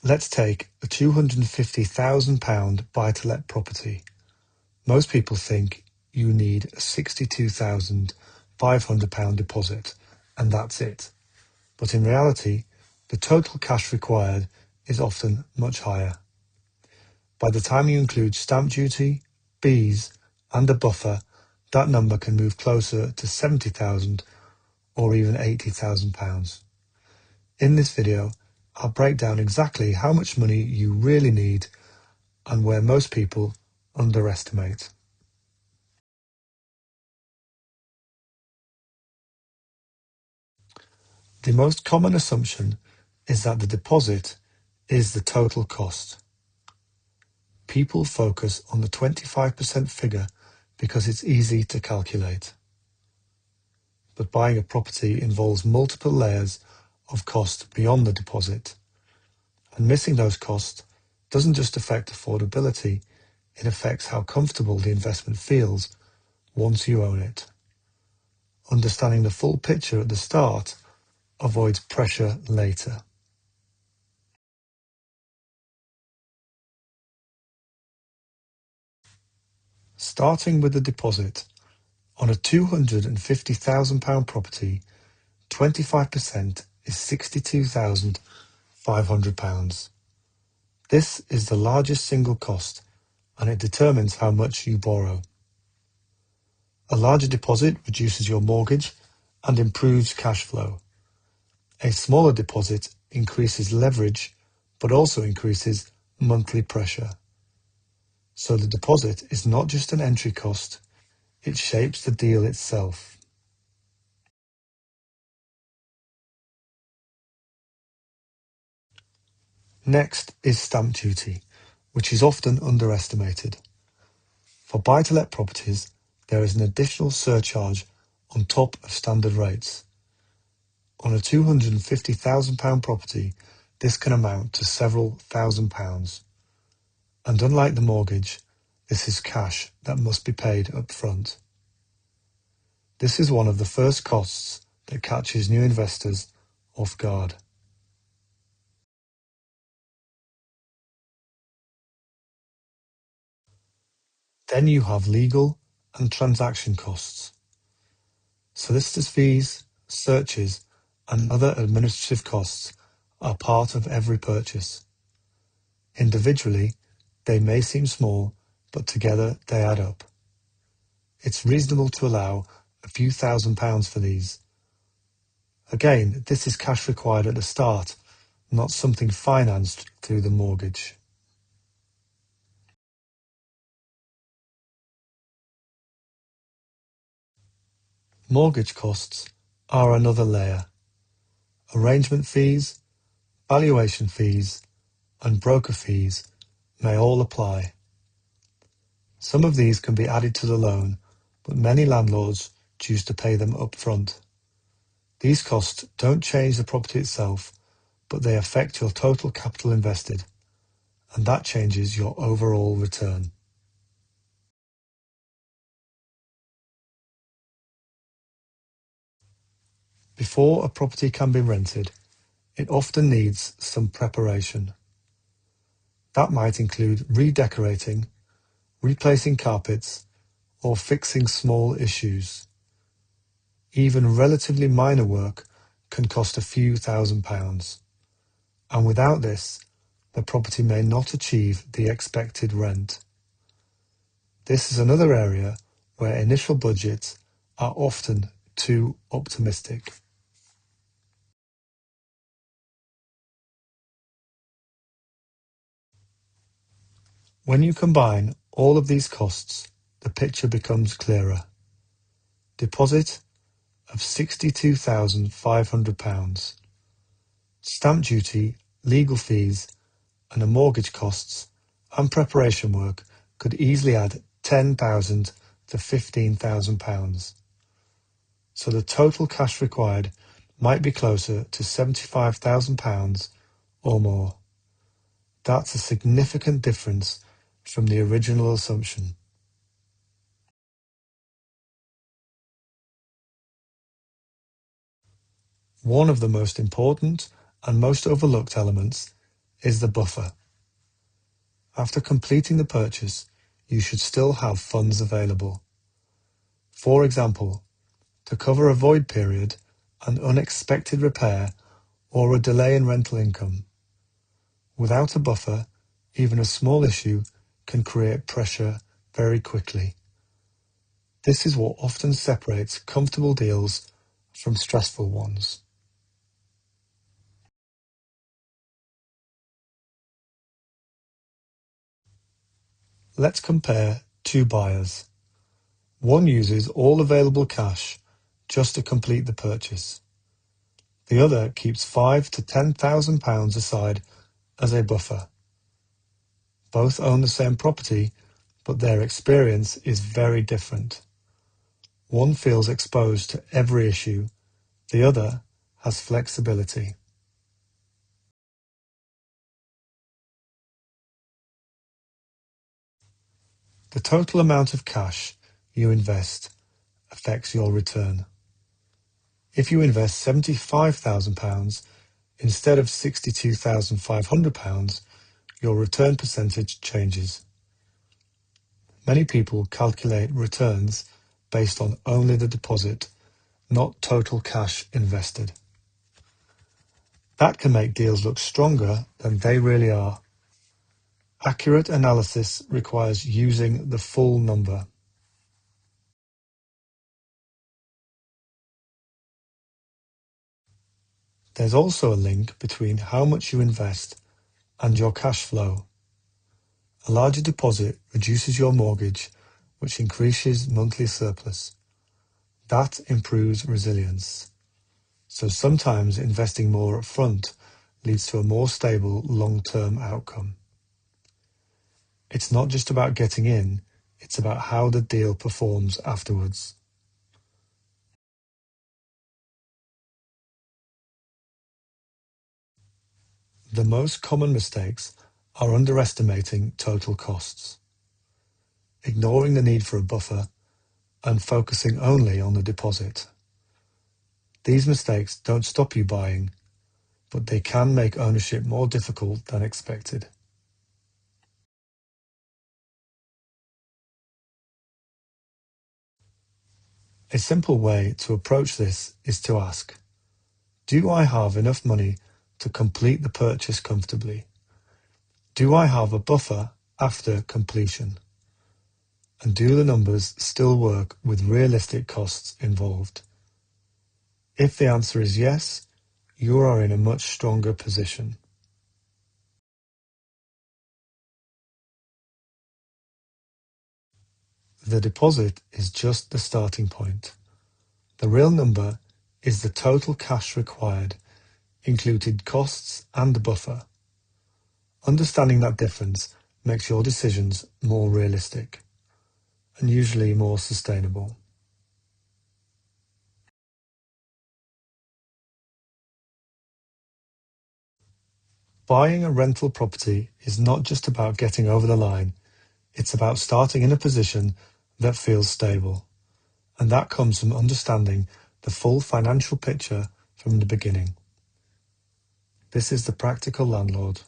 Let's take a £250,000 buy-to-let property. Most people think you need a £62,500 deposit, and that's it. But in reality, the total cash required is often much higher. By the time you include stamp duty, fees, and a buffer, that number can move closer to £70,000 or even £80,000. In this video, I'll break down exactly how much money you really need and where most people underestimate. The most common assumption is that the deposit is the total cost. People focus on the 25% figure because it's easy to calculate. But buying a property involves multiple layers of cost beyond the deposit. And missing those costs doesn't just affect affordability, it affects how comfortable the investment feels once you own it. Understanding the full picture at the start avoids pressure later. Starting with the deposit, on a £250,000 property, 25% is £62,500. This is the largest single cost, and it determines how much you borrow. A larger deposit reduces your mortgage and improves cash flow. A smaller deposit increases leverage, but also increases monthly pressure. So the deposit is not just an entry cost, it shapes the deal itself. Next is stamp duty, which is often underestimated. For buy-to-let properties, there is an additional surcharge on top of standard rates. On a £250,000 property, this can amount to several £1,000s. And unlike the mortgage, this is cash that must be paid up front. This is one of the first costs that catches new investors off guard. Then you have legal and transaction costs. Solicitors' fees, searches, and other administrative costs are part of every purchase. Individually, they may seem small, but together they add up. It's reasonable to allow a few £1,000s for these. Again, this is cash required at the start, not something financed through the mortgage. Mortgage costs are another layer. Arrangement fees, valuation fees, and broker fees may all apply. Some of these can be added to the loan, but many landlords choose to pay them up front. These costs don't change the property itself, but they affect your total capital invested, and that changes your overall return. Before a property can be rented, it often needs some preparation. That might include redecorating, replacing carpets, or fixing small issues. Even relatively minor work can cost a few £1,000s, and without this, the property may not achieve the expected rent. This is another area where initial budgets are often too optimistic. When you combine all of these costs, the picture becomes clearer. Deposit of £62,500. Stamp duty, legal fees, and the mortgage costs and preparation work could easily add £10,000 to £15,000. So the total cash required might be closer to £75,000 or more. That's a significant difference from the original assumption. One of the most important and most overlooked elements is the buffer. After completing the purchase, you should still have funds available. For example, to cover a void period, an unexpected repair, or a delay in rental income. Without a buffer, even a small issue can create pressure very quickly. This is what often separates comfortable deals from stressful ones. Let's compare two buyers. One uses all available cash just to complete the purchase. The other keeps £5,000 to £10,000 aside as a buffer. Both own the same property, but their experience is very different. One feels exposed to every issue, the other has flexibility. The total amount of cash you invest affects your return. If you invest £75,000 instead of £62,500, your return percentage changes. Many people calculate returns based on only the deposit, not total cash invested. That can make deals look stronger than they really are. Accurate analysis requires using the full number. There's also a link between how much you invest and your cash flow. A larger deposit reduces your mortgage, which increases monthly surplus. That improves resilience. So sometimes investing more upfront leads to a more stable long-term outcome. It's not just about getting in, it's about how the deal performs afterwards. The most common mistakes are underestimating total costs, ignoring the need for a buffer, and focusing only on the deposit. These mistakes don't stop you buying, but they can make ownership more difficult than expected. A simple way to approach this is to ask, do I have enough money to complete the purchase comfortably? Do I have a buffer after completion? And do the numbers still work with realistic costs involved? If the answer is yes, you are in a much stronger position. The deposit is just the starting point. The real number is the total cash required, including costs and buffer. Understanding that difference makes your decisions more realistic and usually more sustainable. Buying a rental property is not just about getting over the line, it's about starting in a position that feels stable. And that comes from understanding the full financial picture from the beginning. This is the Practical Landlord.